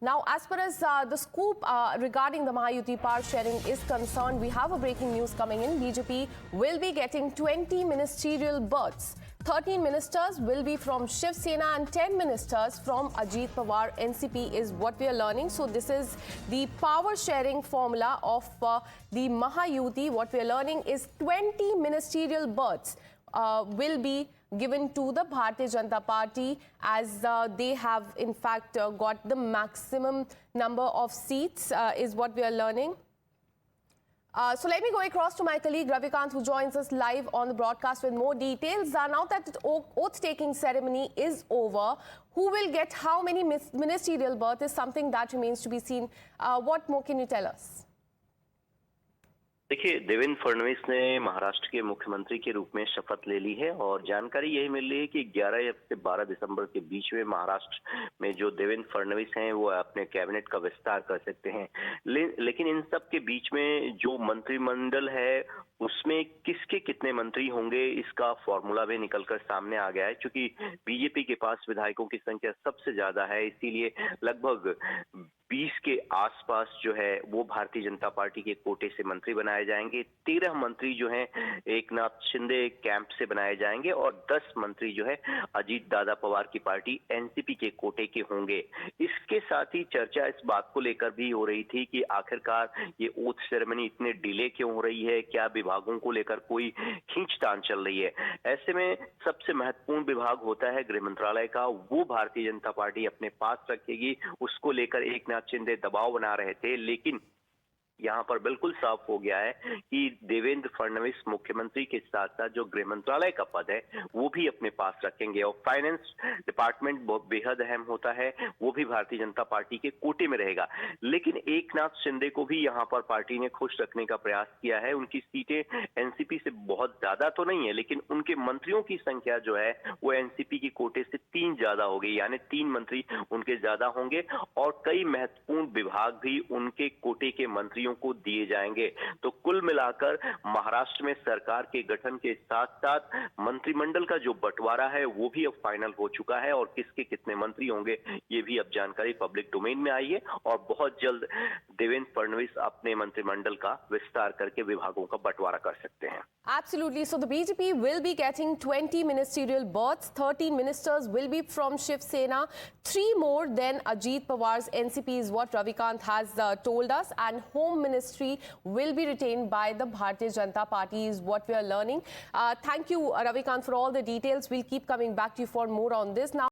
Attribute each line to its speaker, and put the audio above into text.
Speaker 1: Now, as far as the scoop regarding the Mahayuti power sharing is concerned, we have a breaking news coming in. BJP will be getting 20 ministerial berths. 13 ministers will be from Shiv Sena and 10 ministers from Ajit Pawar NCP is what we are learning. So this is the power sharing formula of the Mahayuti. What we are learning is 20 ministerial berths will be given to the Bharatiya Janata Party as they have in fact got the maximum number of seats is what we are learning. So let me go across to my colleague Ravikant, who joins us live on the broadcast with more details. Now that the oath-taking ceremony is over, who will get how many ministerial berths is something that remains to be seen. What more can you tell us?
Speaker 2: देखिए, देवेंद्र फडणवीस ने महाराष्ट्र के मुख्यमंत्री के रूप में शपथ ले ली है और जानकारी यही मिल रही है कि 11 से 12 दिसंबर के बीच में महाराष्ट्र में जो देवेंद्र फडणवीस हैं वो अपने कैबिनेट का विस्तार कर सकते हैं। लेकिन इन सब के बीच में जो मंत्रिमंडल है उसमें किसके कितने मंत्री होंगे इसका फॉर्मूला भी निकलकर सामने आ गया है। क्योंकि बीजेपी के पास विधायकों की संख्या सबसे ज्यादा है, इसीलिए लगभग 20 के आसपास जो है वो भारतीय जनता पार्टी के कोटे से मंत्री बनाए जाएंगे। 13 मंत्री जो हैं एकनाथ शिंदे कैंप से बनाए जाएंगे और 10 मंत्री जो है अजीत दादा पवार की पार्टी एनसीपी के कोटे के होंगे। इसके साथ ही चर्चा इस बात को लेकर भी हो रही थी कि आखिरकार ये ओथ सेरेमनी इतने डिले क्यों हो रही है, क्या विभागों को लेकर कोई खींचतान चल रही है। ऐसे में सबसे महत्वपूर्ण विभाग होता है गृह मंत्रालय का, वो भारतीय जनता पार्टी अपने पास रखेगी। उसको लेकर एकनाथ शिंदे दबाव बना रहे थे, लेकिन यहाँ पर बिल्कुल साफ हो गया है कि देवेंद्र फडणवीस मुख्यमंत्री के साथ साथ जो गृह मंत्रालय का पद है वो भी अपने पास रखेंगे और फाइनेंस डिपार्टमेंट बहुत बेहद अहम होता है, वो भी भारतीय जनता पार्टी के कोटे में रहेगा। लेकिन एकनाथ शिंदे को भी यहाँ पर पार्टी ने खुश रखने का प्रयास किया है। उनकी सीटें एनसीपी से बहुत ज्यादा तो नहीं है, लेकिन उनके मंत्रियों की संख्या जो है वो एनसीपी की कोटे से 3 ज्यादा हो गई, यानी 3 मंत्री उनके ज्यादा होंगे और कई महत्वपूर्ण विभाग भी उनके कोटे के मंत्रियों को दिए जाएंगे। तो कुल मिलाकर महाराष्ट्र में सरकार के गठन के साथ साथ मंत्रिमंडल का जो बंटवारा है वो भी अब फाइनल हो चुका है और किसके कितने मंत्री होंगे ये भी अब जानकारी पब्लिक डोमेन में आई है और बहुत जल्द देवेंद्र फडणवीस अपने मंत्रिमंडल का विस्तार करके विभागों का बंटवारा कर सकते हैं।
Speaker 1: Absolutely. So the BJP will be getting 20 ministerial berths. 13 ministers will be from Shiv Sena. 3 more than Ajit Pawar's NCP is what Ravikant has told us. And Home Ministry will be retained by the Bharatiya Janata Party is what we are learning. Thank you, Ravikant, for all the details. We'll keep coming back to you for more on this. Now.